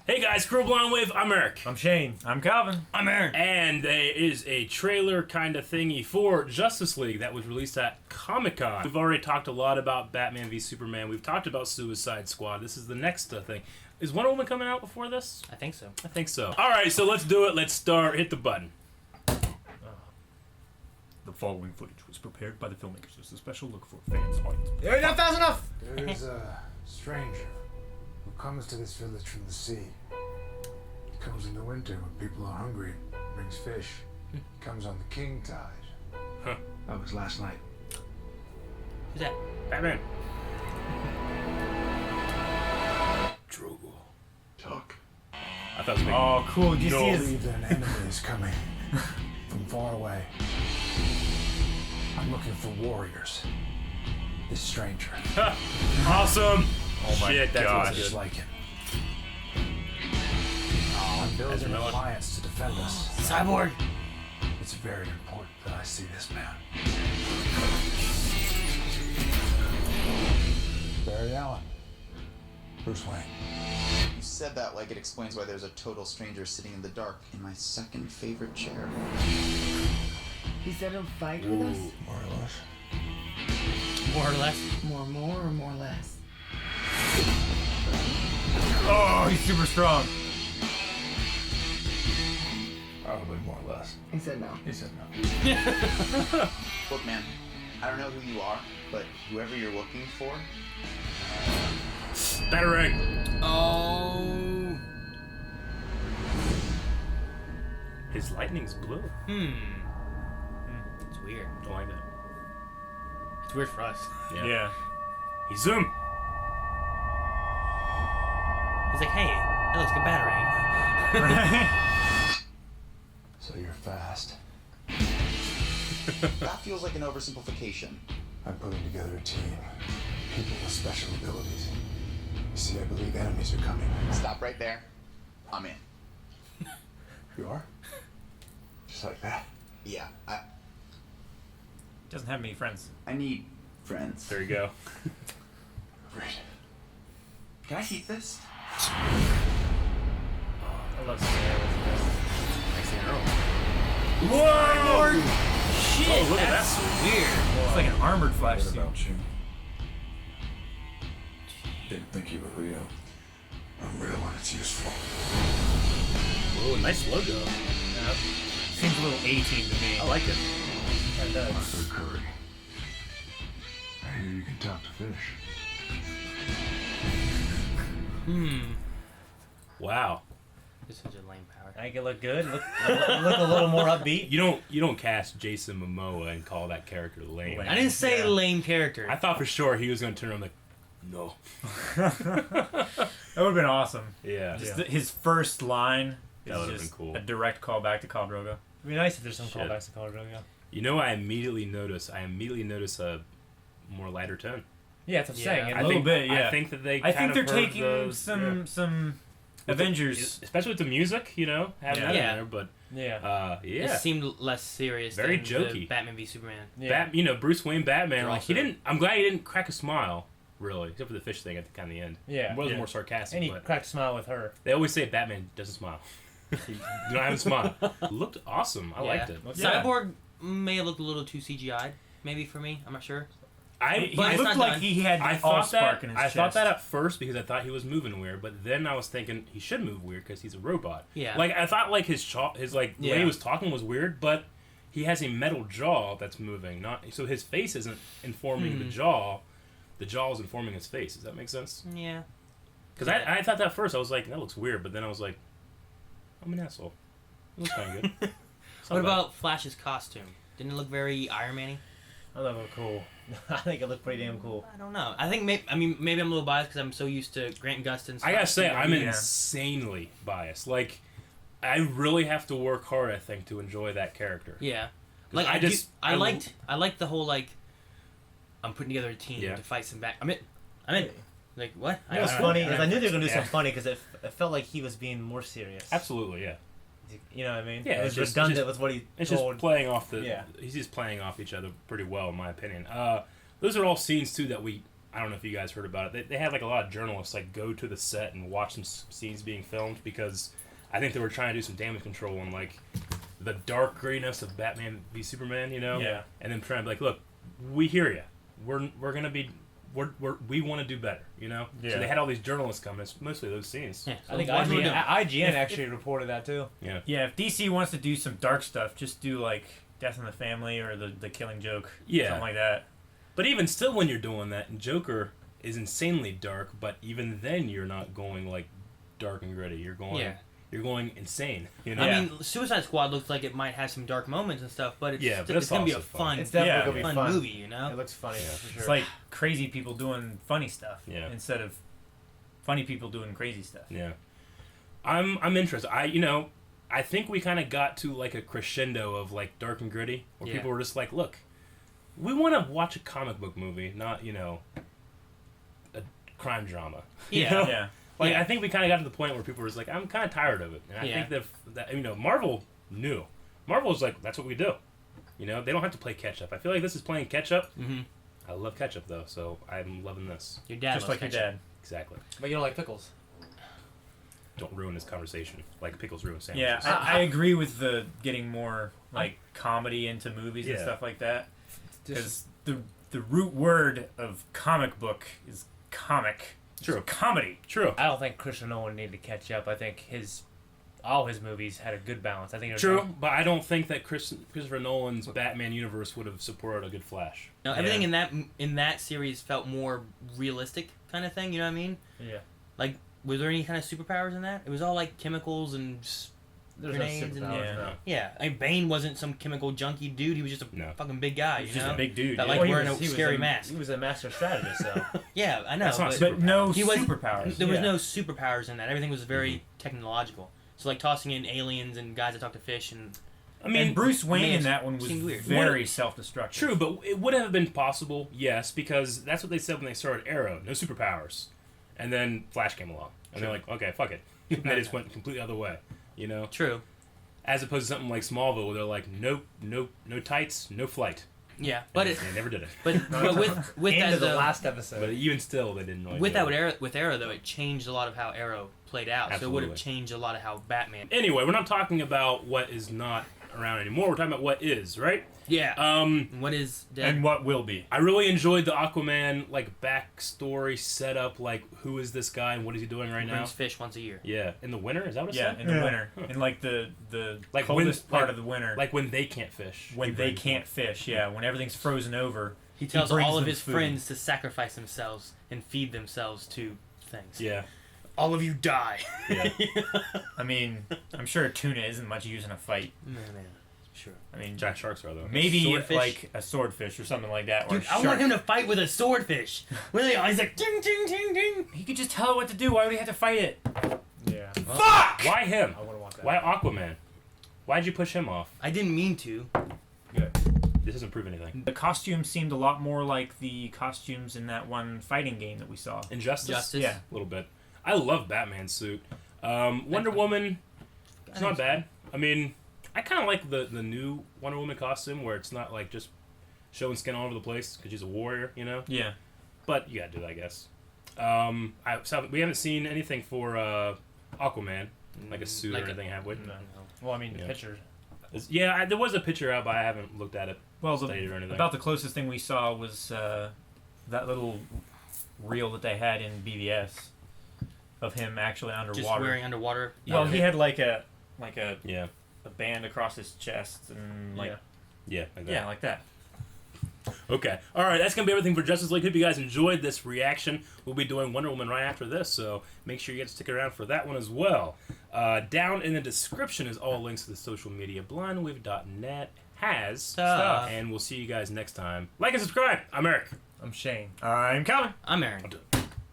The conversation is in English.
Hey guys, Crew Blonde Wave, I'm Eric. I'm Shane. I'm Calvin. I'm Aaron. And there is a trailer kind of thingy for Justice League that was released at Comic-Con. We've already talked a lot about Batman v Superman. We've talked about Suicide Squad. This is the next thing. Is Wonder Woman coming out before this? I think so. I think so. Alright, so let's do it. Let's start. Hit the button. The following footage was prepared by the filmmakers as a special look for fans on it. You're not fast enough! There is a stranger who comes to this village from the sea. He comes in the winter when people are hungry and brings fish. He comes on the king tide. Huh. That was last night. Who's that? Batman. Drogo. Talk. I thought it was Oh, cool. Did you see I his... believe that an enemy is coming from far away. I'm looking for warriors. This stranger. Awesome! Oh my Shit, that's gosh. what's Just good. like him. I'm building an alliance to defend us. Cyborg! It's very important that I see this man. Barry Allen. Bruce Wayne. You said that like it explains why there's a total stranger sitting in the dark in my second favorite chair. He said he'll fight with us? More or less. More or less. More or more less? Oh, he's super strong. Probably more or less. He said no. He said no. Look, man, I don't know who you are, but whoever you're looking for, Batarang! Oh. His lightning's blue. It's weird. Don't like that. It's weird for us. Yeah. He's zoom! He's like, hey, that looks like a batarang. So you're fast. that feels like an oversimplification. I'm putting together a team. People with special abilities. You see, I believe enemies are coming. Stop right there. I'm in. You are? Just like that. Yeah, Doesn't have many friends. I need friends. There you go. Great. Can I keep this? I love Sierra. Nice arrow. Whoa! Shit, Oh, look at that's weird. It's like an armored Flash What suit. about you? Didn't think you were real. I'm real when it's useful. Oh, nice logo. Yeah. Seems a little A-team to me. I like it. It does. Arthur Curry. I hear you can talk to fish. Wow. This is such a lame power. Make it look good. Look a little more upbeat. You don't cast Jason Momoa and call that character lame. Lame. I didn't say Yeah. lame character. I thought for sure he was going to turn around like, no. That would have been awesome. Yeah. Just his first line That is would've just been cool. a direct callback to Khal Drogo. It'd be nice if there's some Shit. callbacks to Khal Drogo. You know what I immediately notice? I immediately notice a more lighter tone. Yeah, that's what I'm saying. Yeah. A little bit, yeah. I think that they I kind think of they're heard taking those, some Avengers. especially with the music, you know, having that Yeah. in there, but Yeah. It yeah. seemed less serious Very than jokey. the Batman v Superman. Yeah. Bruce Wayne Batman, They're like he also- didn't. I'm glad he didn't crack a smile, really, except for the fish thing at the kind of the end. Yeah, it was yeah. more sarcastic. And he but cracked a smile with her. they always say Batman doesn't smile. You don't have a smile. Looked awesome. I liked it. Yeah. Cyborg may have looked a little too CGI'd, maybe for me. I'm not sure. He But it's looked not like done. he had I all thought spark that. in his I chest. thought that at first because I thought he was moving weird, but then I was thinking he should move weird because he's a robot. Yeah. Like I thought, like his the way Yeah. he was talking was weird, but he has a metal jaw that's moving. Not so his face isn't informing the jaw. The jaw is informing his face. Does that make sense? Yeah. Because I thought that at first I was like that looks weird, but then I was like, I'm an asshole. It looks kind of good. It's not What bad. about Flash's costume? Didn't it look very Iron Man-y? I thought it looked cool. I think it looked pretty damn cool. I don't know. I think maybe I'm a little biased because I'm so used to Grant Gustin. I gotta say, I'm Yeah. insanely biased. Like, I really have to work hard, I think, to enjoy that character. Yeah. Like I I liked the whole like I'm putting together a team Yeah. to fight some I'm in. Like what? It was I- funny I- because I knew they were gonna do yeah. something funny because it felt like he was being more serious. Absolutely, yeah. You know what I mean? Yeah, it it's was just- redundant it's with what he It's told. just playing off the. Yeah. He's just playing off each other pretty well, in my opinion. Those are all scenes too that I don't know if you guys heard about it. They had like a lot of journalists like go to the set and watch some scenes being filmed because I think they were trying to do some damage control on like the dark grayness of Batman v Superman, you know? Yeah. And then trying to be like, look, we hear you. We're gonna be. We want to do better, you know? Yeah. So they had all these journalists come. It's mostly those scenes. Yeah. I think Why do we do- IGN actually reported that too. Yeah. Yeah, if DC wants to do some dark stuff, just do like Death in the Family or the Killing Joke. Yeah. Something like that. But even still, when you're doing that, and Joker is insanely dark, but even then you're not going like dark and gritty. You're going insane. You know? I mean, Suicide Squad looks like it might have some dark moments and stuff, but it's Yeah, but it's gonna be a also fun, It's definitely Yeah. gonna be fun fun. movie, you know. It looks funny for sure. It's like crazy people doing funny stuff Yeah. instead of funny people doing crazy stuff. Yeah. I'm interested. I think we kind of got to like a crescendo of like dark and gritty, where Yeah. people were just like, look, we want to watch a comic book movie, not a crime drama. You Yeah. know? Yeah. Like Yeah. I think we kind of got to the point where people were just like, I'm kind of tired of it, and I Yeah. think that Marvel knew. Marvel's like, that's what we do. You know, they don't have to play catch up. I feel like this is playing catch up. Mm-hmm. I love ketchup though, so I'm loving this. Your dad Just loves like your ketchup. dad. Exactly. But you don't like pickles. Don't ruin this conversation like pickles ruin Yeah, sandwiches. I agree with the getting more like comedy into movies and Yeah. stuff like that. Because the root word of comic book is comic. True. It's comedy. True. I don't think Christopher Nolan needed to catch up. I think all his movies had a good balance. I think it was True, but I don't think that Christopher Nolan's Batman universe would have supported a good Flash. No, everything in that series felt more realistic, kind of thing. You know what I mean? Yeah. Like, was there any kind of superpowers in that? It was all like chemicals and There's grenades no and superpowers. Yeah. No. yeah. I mean, Bane wasn't some chemical junkie dude. He was just a No. fucking big guy. He's You just know? a big dude. That, yeah. like, Well, wearing a scary mask. He was a master strategist, so. Yeah, I know. That's not but super- but no He was- superpowers. there was yeah. no superpowers in that. Everything was very technological. So like tossing in aliens and guys that talk to fish and I mean, And Bruce Wayne man, in that one was seemed weird. very self-destructive. true, but it would have been possible, yes, because that's what they said when they started Arrow. No superpowers. And then Flash came along. And they're like, okay, fuck it. And they just went completely other way, you know? true. As opposed to something like Smallville where they're like, nope, no tights, no flight. Yeah, but And it, they never did it. but with End that of the though, last episode. But even still, they didn't really with do that it. with Arrow though, it changed a lot of how Arrow played out. So it would have Absolutely. changed a lot of how Batman. Anyway, we're not talking about what is not around anymore. We're talking about what is, right? Yeah. What is dead? And what will be. I really enjoyed the Aquaman like backstory setup. Like, who is this guy and what is he doing right now? brings fish once a year. Yeah, in the winter. Is that what it Yeah, said? in the winter. In like the Like coldest when- part like- of the winter. Like when they can't fish. when he they brings can't fish, yeah. When everything's frozen over. He tells brings all of them his food. friends to sacrifice themselves and feed themselves to things. them. Yeah. All of you die. Yeah. I mean, I'm sure tuna isn't much use in a fight. Man, sure. I mean, Jack sharks are though. maybe Swordfish? like a swordfish or something like that. Or Dude, a I want shark. him to fight with a swordfish. Really? He's like, ding, ding, ding, ding. He could just tell it what to do. Why would he have to fight it? Yeah. Fuck! Why him? I want to watch that. Why Aquaman? Why'd you push him off? I didn't mean to. This doesn't prove anything. The costumes seemed a lot more like the costumes in that one fighting game that we saw. Injustice? Justice. Yeah. A little bit. I love Batman's suit. Wonder Woman, it's not bad. I mean, I kind of like the new Wonder Woman costume where it's not like just showing skin all over the place because she's a warrior, you know? Yeah. But you gotta do that, I guess. So we haven't seen anything for Aquaman, like a suit Like or a- anything, have we? No. Well, I mean, the Yeah. picture. There was a picture out, but I haven't looked at it. Well, Studied or anything. about the closest thing we saw was that little reel that they had in BVS of him actually underwater. Just wearing underwater. Well, he Yeah. had like a Yeah, a band across his chest and like yeah, like that. yeah, like that. Okay. All right, that's going to be everything for Justice League. Hope you guys enjoyed this reaction. We'll be doing Wonder Woman right after this, so make sure you get to stick around for that one as well. Down in the description is all links to the social media. blindwave.net has Stuff. and we'll see you guys next time. Like and subscribe. I'm Eric. I'm Shane. I'm Calvin. I'm Aaron. I'm done.